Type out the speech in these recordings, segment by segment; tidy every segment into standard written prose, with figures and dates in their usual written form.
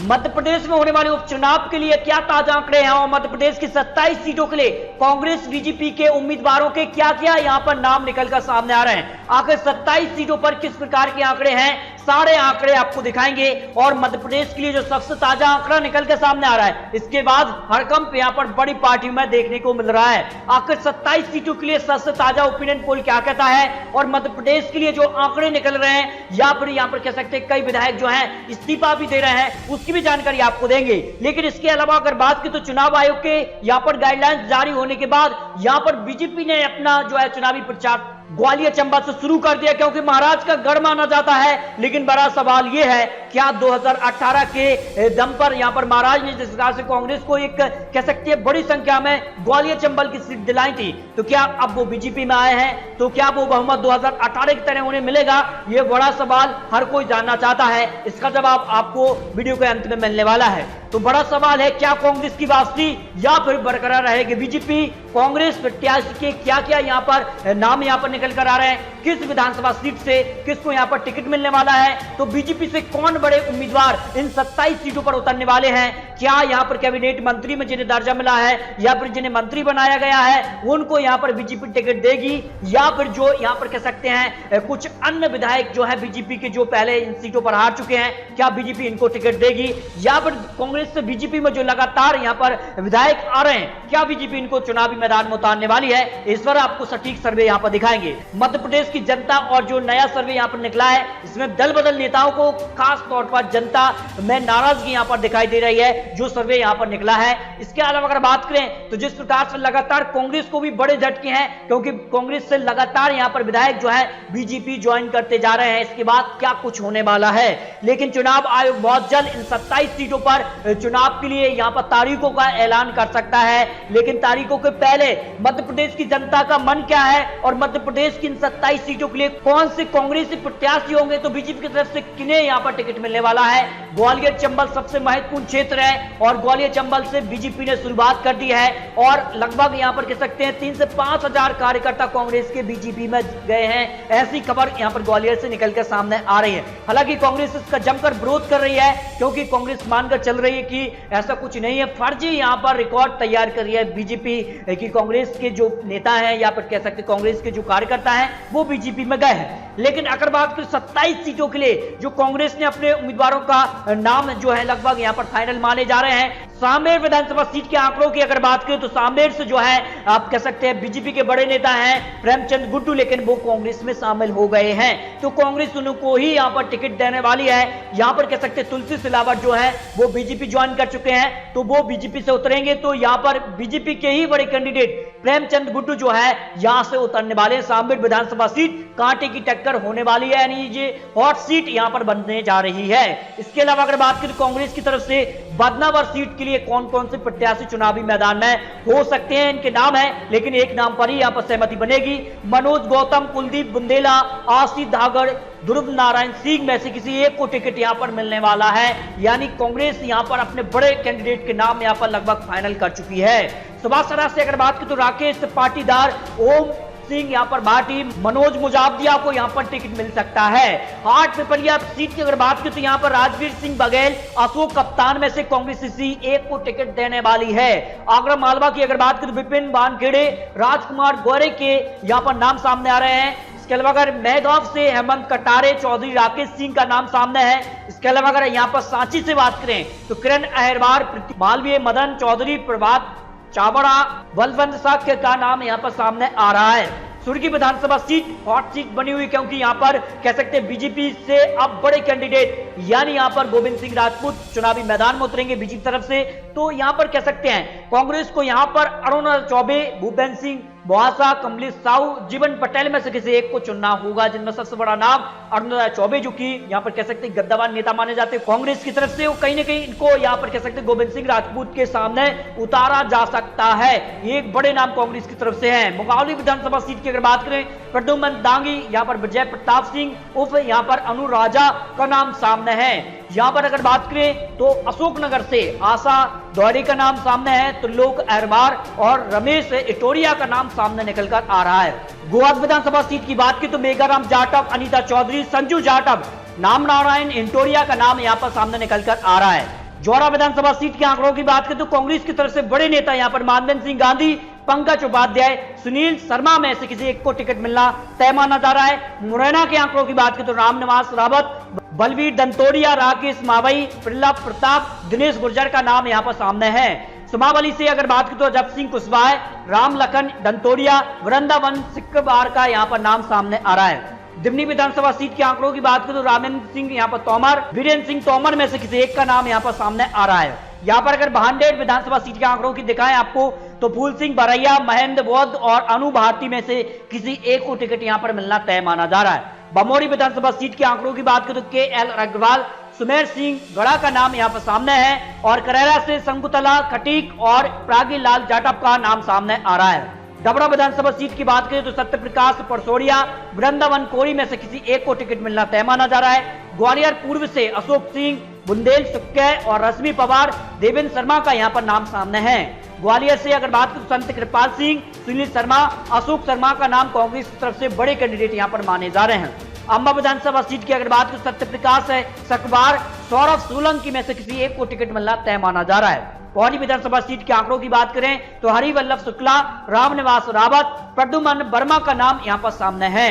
मध्य प्रदेश में होने वाले उपचुनाव के लिए क्या ताजा आंकड़े हैं और मध्य प्रदेश की 27 सीटों के लिए कांग्रेस बीजेपी के उम्मीदवारों के क्या क्या यहां पर नाम निकलकर सामने आ रहे हैं। आखिर 27 सीटों पर किस प्रकार के आंकड़े हैं, सारे आंकड़े आपको दिखाएंगे। और मध्य प्रदेश के लिए जो सबसे ताजा आंकड़ा निकल के सामने आ रहा है, इसके बाद हड़कंप यहां पर बड़ी पार्टी में देखने को मिल रहा है। आखिर 27 सीटों के लिए सबसे ताजा ओपिनियन पोल क्या कहता है और मध्य प्रदेश के लिए जो आंकड़े निकल रहे हैं या फिर यहां पर कह सकते हैं कई विधायक जो हैं इस्तीफा भी दे रहे हैं, उसकी भी जानकारी आपको देंगे। लेकिन इसके अलावा अगर बात की तो चुनाव आयोग के यहां पर गाइडलाइंस जारी होने के बाद यहां पर बीजेपी ने अपना जो है चुनावी प्रचार ग्वालियर चंबल से शुरू कर दिया, क्योंकि महाराज का गढ़ माना जाता है। लेकिन बड़ा सवाल यह है, क्या 2018 के दम पर यहां पर महाराज ने जिस प्रकार से कांग्रेस को एक कह सकते हैं बड़ी संख्या में ग्वालियर चंबल की सीट दिलाई थी, तो क्या अब वो बीजेपी में आए हैं तो क्या वो बहुमत 2018 की तरह उन्हें मिलेगा? यह बड़ा सवाल हर कोई जानना चाहता है। इसका जवाब आपको वीडियो के अंत में मिलने वाला है। तो बड़ा सवाल है, क्या कांग्रेस की वापसी या फिर बरकरार रहेगी बीजेपी? कांग्रेस प्रत्याशी के क्या क्या यहां पर नाम यहां पर निकल कर आ रहे हैं, किस विधानसभा सीट से किसको यहां पर टिकट मिलने वाला है, तो बीजेपी से कौन बड़े उम्मीदवार इन 27 सीटों पर उतरने वाले हैं? क्या यहां पर कैबिनेट मंत्री में जिन्हें दर्जा मिला है या फिर जिन्हें मंत्री बनाया गया है उनको यहां पर बीजेपी टिकट देगी, या फिर जो यहां पर कह सकते हैं कुछ अन्य विधायक जो है बीजेपी के जो पहले इन सीटों पर हार चुके हैं, क्या बीजेपी इनको टिकट देगी? या फिर कांग्रेस से बीजेपी में जो लगातार यहां पर विधायक आ रहे हैं, क्या बीजेपी इनको चुनावी मैदान में उतारने वाली है? इस पर आपको सटीक सर्वे यहां पर दिखाएंगे। मध्य प्रदेश की जनता और जो नया सर्वे यहां पर निकला है, इसमें दल बदल नेताओं को खास तौर पर जनता में नाराजगी यहां पर दिखाई दे रही है, जो सर्वे यहां पर निकला है। इसके अलावा अगर बात करें तो जिस प्रकार से लगातार कांग्रेस को भी बड़े झटके हैं, क्योंकि कांग्रेस से लगातार यहां पर विधायक जो है बीजेपी ज्वाइन करते जा रहे हैं, इसके बाद क्या कुछ होने वाला है। लेकिन चुनाव आयोग बहुत जल्द इन 27 सीटों पर चुनाव के लिए यहां पर तारीखों का ऐलान कर सकता है। लेकिन तारीखों के पहले मध्य प्रदेश की जनता का मन क्या है और मध्य प्रदेश की इन 27 सीटों के लिए कौन से कांग्रेसी प्रत्याशी होंगे, तो बीजेपी की तरफ से किन्हें यहां पर टिकट मिलने वाला है। ग्वालियर चंबल सबसे महत्वपूर्ण क्षेत्र है और ग्वालियर चंबल से बीजेपी ने शुरुआत कर दी है और लगभग यहां पर कह सकते हैं 3 से 5 हजार कार्यकर्ता कांग्रेस के बीजेपी में गए हैं। ऐसी खबर यहां पर ग्वालियर से निकलकर सामने आ रही है। हालांकि कांग्रेस इसका जमकर विरोध कर रही है, क्योंकि कांग्रेस मानकर चल रही है कि ऐसा कुछ नहीं है, फर्जी यहां पर रिकॉर्ड तैयार कर रही है बीजेपी कि कांग्रेस के जो नेता हैं या फिर कह सकते कांग्रेस के जो कार्यकर्ता हैं वो बीजेपी में गए हैं। लेकिन अगर बात करें 27 सीटों के लिए जो कांग्रेस ने अपने उम्मीदवारों का नाम जो है लगभग यहां पर फाइनल माने जा रहे हैं। सांबेर विधानसभा सीट के आंकड़ों की अगर बात करें तो सांबेर से जो है आप कह सकते हैं बीजेपी के बड़े नेता हैं प्रेमचंद गुड्डू, लेकिन वो कांग्रेस में शामिल हो गए हैं, तो कांग्रेस उनको ही यहां पर टिकट देने वाली है। यहां पर कह सकते तुलसी सिलावट जो है वो बीजेपी ज्वाइन कर चुके हैं, तो वो बीजेपी से उतरेंगे। तो यहां पर बीजेपी के ही बड़े कैंडिडेट प्रेमचंद गुड्डू जो है यहां से उतरने वाले हैं। सांबेर विधानसभा सीट कांटे की टक्कर होने वाली है, यानी ये हॉट सीट यहां पर बनने जा रही है। इसके अलावा अगर बात करें कांग्रेस की तरफ से बदनावर सीट के लिए कौन कौन से प्रत्याशी चुनावी मैदान में हो सकते हैं, इनके नाम है, लेकिन एक नाम पर ही यहां पर सहमति बनेगी। मनोज गौतम, कुलदीप बुंदेला, आशीष धागड़, ध्रुव नारायण सिंह में से किसी एक को टिकट यहां पर मिलने वाला है। यानी कांग्रेस यहां पर अपने बड़े कैंडिडेट के नाम यहां पर लगभग फाइनल कर चुकी है। सुभाष से अगर बात की तो राकेश पाटीदार, ओम सिंह यहां पर भाटी, मनोज मुजावदिया को यहां पर टिकट मिल सकता है। हाट पिपलिया सीट की अगर बात की तो यहां पर राजवीर सिंह बघेल, अशोक कप्तान में से कांग्रेस किसी एक को टिकट देने वाली है। आगरा मालवा की अगर बात की तो विपिन वानखेड़े, राजकुमार गोरे के यहां पर नाम सामने आ रहे हैं। इसके अलावा अगर मेहगांव से हेमंत कटारे, चौधरी राकेश सिंह का नाम सामने है। इसके अलावा अगर यहां पर सांची से बात करें तो किरण अहरवार, मालवीय, मदन चौधरी, प्रभात चावड़ा, बलवंत साक्य का नाम यहां पर सामने आ रहा है। सुर्गी विधानसभा सीट हॉट सीट बनी हुई, क्योंकि यहां पर कह सकते हैं बीजेपी से अब बड़े कैंडिडेट यानी यहां पर गोविंद सिंह राजपूत चुनावी मैदान में उतरेंगे बीजेपी तरफ से। तो यहां पर कह सकते हैं कांग्रेस को यहां पर अरुण चौबे, भूपेंद्र सिंह मोहासा, कमलेश साहू, जीवन पटेल में से किसी एक को चुनना होगा, जिनमें सबसे बड़ा नाम अरुण चौबे जो कि यहां पर कह सकते हैं गद्दावान नेता माने जाते हैं कांग्रेस की तरफ से, वो कहीं ना कहीं इनको यहां पर कह सकते हैं गोविंद सिंह राजपूत के सामने उतारा जा सकता है। ये एक बड़े नाम कांग्रेस की तरफ से है। मुंगावली विधानसभा सीट की अगर बात करें प्रद्युमन दांगी, यहां पर विजय प्रताप सिंह उर्फ यहां पर अनु राजा का नाम सामने है। यहां पर अगर बात करें तो अशोकनगर से आशा दौरी का नाम सामने है, त्रिलोक अहरवार और रमेश इटोरिया का नाम सामने निकलकर आ रहा है। गोवा विधानसभा सीट की बात की तो मेघाराम जाटव, अनीता चौधरी, संजू जाटव, नाम नारायण इंटोरिया का नाम यहां पर सामने निकलकर आ रहा है। जौरा विधानसभा सीट के आंकड़ों की बात करें तो कांग्रेस की तरफ से बड़े नेता यहां पर मानवेंद्र सिंह गांधी, पंकज उपाध्याय, सुनील शर्मा में से किसी एक को टिकट मिलना तय माना जा रहा है। मुरैना के आंकड़ों की बात करें तो रामनिवास रावत, बलवीर दंतोड़िया, राकेश मावई, प्रहलाद प्रताप, दिनेश गुर्जर का नाम यहां पर सामने है। सुमावली से अगर बात करें तो अजब सिंह कुशवाहा, राम लखन दंतोड़िया, वृंदावन सिक्कबार का यहां पर नाम सामने आ रहा है। दिमनी विधानसभा सीट के आंकड़ों की बात करें तो रामेंद्र सिंह यहां पर तोमर, वीरेंद्र सिंह तोमर में से किसी एक का नाम यहां पर सामने आ रहा है। यहां पर अगर भांडेर विधानसभा सीट के आंकड़ों की दिखाएं आपको तो फूल सिंह बरैया, महेंद्र बौद्ध और अनु भारती में से किसी एक को टिकट यहां पर मिलना तय माना जा रहा है। बमोरी विधानसभा सीट के आंकड़ों की बात करें तो के.एल. अग्रवाल, सुमेर सिंह गड़ा का नाम यहां पर सामने है और करेरा से शंकुतला खटीक और प्रागीलाल जाटव का नाम सामने आ रहा है। डबरा विधानसभा सीट की बात करें तो सत्यप्रकाश परसोड़िया, वृंदावन कोरी में से किसी एक को टिकट मिलना तय माना जा रहा है। ग्वालियर पूर्व से अशोक सिंह, बुंदेल सुक्के और रश्मि पवार, देवेंद्र शर्मा का यहां पर नाम सामने है। ग्वालियर से अगर बात करें तो संत कृपाल सिंह, सुनील शर्मा, अशोक शर्मा का नाम कांग्रेस की तरफ से बड़े कैंडिडेट यहां पर माने जा रहे हैं। अंबा विधानसभा सीट की अगर बात करें सत्यप्रकाश है सकबार, सौरभ सोलंकी में से किसी एक को टिकट मिलना तय माना जा रहा है। पौड़ी विधानसभा सीट के आंकड़ों की बात करें तो हरिवल्लभ शुक्ला, रामनिवास रावत, प्रद्युमन वर्मा का नाम यहां पर सामने है।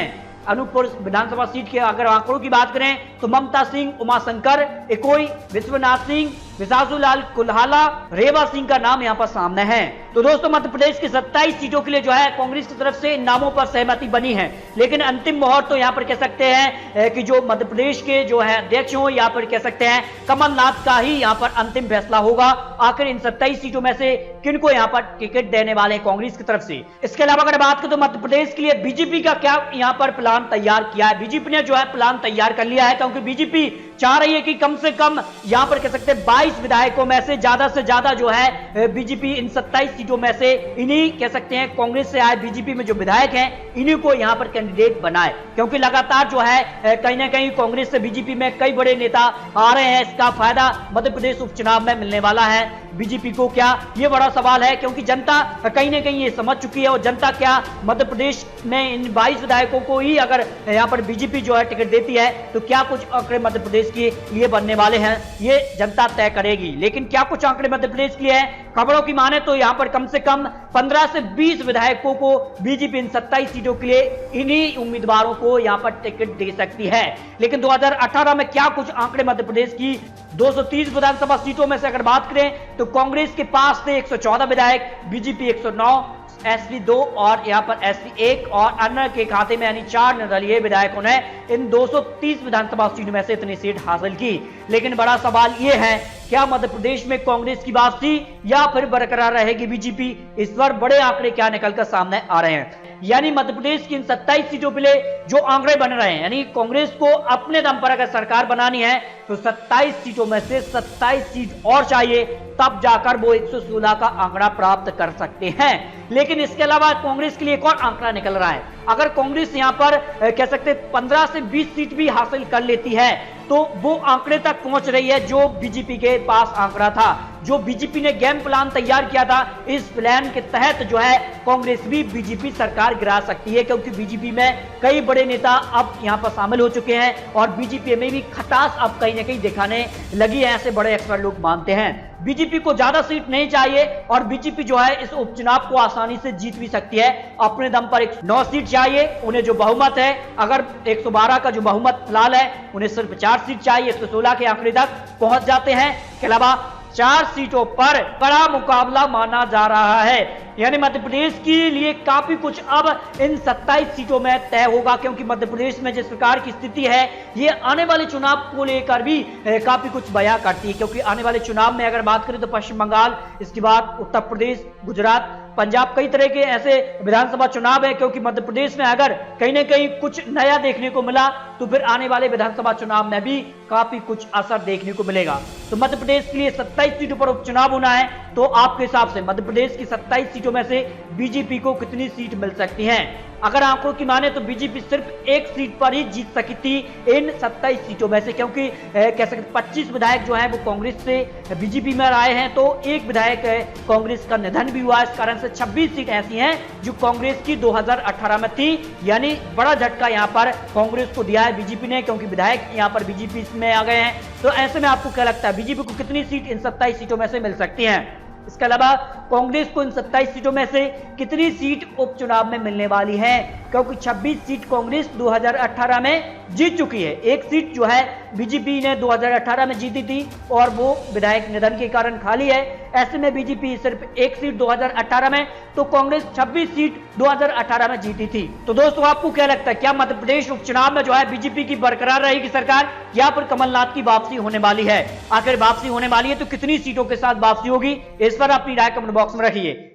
अनूपपुर विधानसभा सीट के अगर आंकड़ों की बात करें तो ममता सिंह, उमाशंकर इकोई, विश्वनाथ सिंह, विशासुलाल कुल्हाला, रेवा सिंह का नाम यहां पर सामने है। तो दोस्तों मध्य प्रदेश की 27 सीटों के लिए जो है कांग्रेस की तरफ से इन नामों पर सहमति बनी है, लेकिन अंतिम मोहर तो यहां पर कह सकते हैं कि जो मध्य प्रदेश के जो है अध्यक्ष हो या फिर कह सकते हैं कमलनाथ का ही यहां पर अंतिम फैसला होगा। आखिर इन 27 सीटों में से किनको यहां पर टिकट देने वाले हैं कांग्रेस की तरफ से। इसके अलावा अगर बात करें तो मध्य प्रदेश के लिए बीजेपी का क्या यहां पर प्लान तैयार किया है। बीजेपी ने जो है प्लान तैयार कर लिया है, क्योंकि बीजेपी चाह रही है कि कम से कम यहां पर कह सकते हैं 22 विधायकों में से ज्यादा जो है बीजेपी इन 27 सीटों में से इन्हीं कह सकते हैं कांग्रेस से आए बीजेपी में जो विधायक हैं इन्हीं को यहां पर कैंडिडेट बनाए, क्योंकि लगातार जो है कहीं ना कहीं कांग्रेस से बीजेपी में कई बड़े नेता आ रहे हैं। इसका फायदा मध्य प्रदेश उपचुनाव में मिलने वाला है बीजेपी को क्या, ये बड़ा सवाल है, क्योंकि जनता कहीं ना कहीं ये समझ चुकी है और जनता क्या मध्य प्रदेश में इन 22 विधायकों को ही अगर यहाँ पर बीजेपी जो है टिकट देती है तो क्या कुछ आंकड़े मध्य प्रदेश के लिए बनने वाले हैं, ये जनता तय करेगी। लेकिन क्या कुछ आंकड़े मध्य प्रदेश के लिए है, खबरों की माने तो यहाँ पर कम से कम 15 से 20 विधायकों को बीजेपी इन 27 सीटों के लिए इन्हीं उम्मीदवारों को यहाँ पर टिकट दे सकती है। लेकिन 2018 में क्या कुछ आंकड़े मध्य प्रदेश की 230 विधानसभा सीटों में से अगर बात करें तो कांग्रेस के पास थे 114 विधायक, बीजेपी 109, एसपी 2 और यहां पर एसपी 1 और अन्य के खाते में यानी 4 निर्दलीय विधायकों ने इन 230 विधानसभा सीटों में से इतनी सीट हासिल की। लेकिन बड़ा सवाल यह है, क्या मध्य प्रदेश में कांग्रेस की वापसी या फिर बरकरार रहेगी बीजेपी? इस पर बड़े आंकड़े क्या निकलकर सामने आ रहे हैं। यानी मध्य प्रदेश की इन 27 सीटों के लिए जो आंकड़े बन रहे हैं, यानी कांग्रेस को अपने दम पर अगर सरकार बनानी है तो 27 सीटों में से 27 सीट और चाहिए, तब जाकर वो 116 का आंकड़ा प्राप्त कर सकते हैं। लेकिन इसके अलावा कांग्रेस के लिए एक और आंकड़ा निकल रहा है। अगर कांग्रेस यहां पर कह सकते 15 से 20 सीट भी हासिल कर लेती है तो वो आंकड़े तक पहुंच रही है जो बीजेपी के पास आंकड़ा था, जो बीजेपी ने गेम प्लान तैयार किया था। इस प्लान के तहत जो है कांग्रेस भी बीजेपी सरकार गिरा सकती है, क्योंकि बीजेपी में कई बड़े नेता अब यहां पर शामिल हो चुके हैं और बीजेपी में भी खटास अब कहीं ना कहीं दिखाने लगी है, ऐसे बड़े एक्सपर्ट लोग मानते हैं। बीजेपी को ज्यादा सीट नहीं चाहिए और बीजेपी जो है इस उपचुनाव को आसानी से जीत भी सकती है। अपने दम पर 9 सीट चाहिए उन्हें, जो बहुमत है अगर 112 का जो बहुमत फिलहाल है उन्हें सिर्फ 4 सीट चाहिए, 116 के आंकड़े तक पहुंच जाते हैं। इसके अलावा 4 सीटों पर बड़ा मुकाबला माना जा रहा है, यानी मध्य प्रदेश के लिए काफी कुछ अब इन 27 सीटों में तय होगा, क्योंकि मध्य प्रदेश में जिस प्रकार की स्थिति है ये आने वाले चुनाव को लेकर भी काफी कुछ बयां करती है। क्योंकि आने वाले चुनाव में अगर बात करें तो पश्चिम बंगाल, इसके बाद उत्तर प्रदेश, गुजरात, पंजाब, कई तरह के ऐसे विधानसभा चुनाव है। क्योंकि मध्य प्रदेश में अगर कहीं ना कहीं कुछ नया देखने को मिला तो फिर आने वाले विधानसभा चुनाव में भी काफी कुछ असर देखने को मिलेगा। तो मध्य प्रदेश के लिए 27 सीटों पर उपचुनाव होना है, तो आपके हिसाब से मध्य प्रदेश की 27 सीटों में से बीजेपी को कितनी सीट मिल सकती हैं? अगर आंकड़ों की माने तो बीजेपी सिर्फ एक सीट पर ही जीत सकी थी इन 27 सीटों में से, क्योंकि कह सकते 25 विधायक जो है वो कांग्रेस से बीजेपी में आए हैं, तो एक विधायक कांग्रेस का निधन भी हुआ। इस कारण से 26 सीट ऐसी हैं जो कांग्रेस की 2018 में थी, यानी बड़ा झटका यहां पर कांग्रेस को दिया है बीजेपी ने, क्योंकि विधायक यहां पर बीजेपी में आ गए हैं। तो ऐसे में आपको क्या लगता है बीजेपी को कितनी सीट इन 27 सीटों में से मिल सकती हैं? इसके अलावा कांग्रेस को इन 27 सीटों में से कितनी सीट उपचुनाव में मिलने वाली है, क्योंकि 26 सीट कांग्रेस 2018 में जीत चुकी है। एक सीट जो है बीजेपी ने 2018 में जीती थी और वो विधायक निधन के कारण खाली है। ऐसे में बीजेपी सिर्फ एक सीट 2018 में, तो कांग्रेस 26 सीट 2018 में जीती थी। तो दोस्तों आपको क्या लगता है, क्या मध्य प्रदेश उपचुनाव में जो है बीजेपी की बरकरार रहेगी सरकार, या फिर कमलनाथ की वापसी होने वाली है? आखिर वापसी होने वाली है तो कितनी सीटों के साथ वापसी होगी, इस पर अपनी राय कमेंट बॉक्स में रखिए।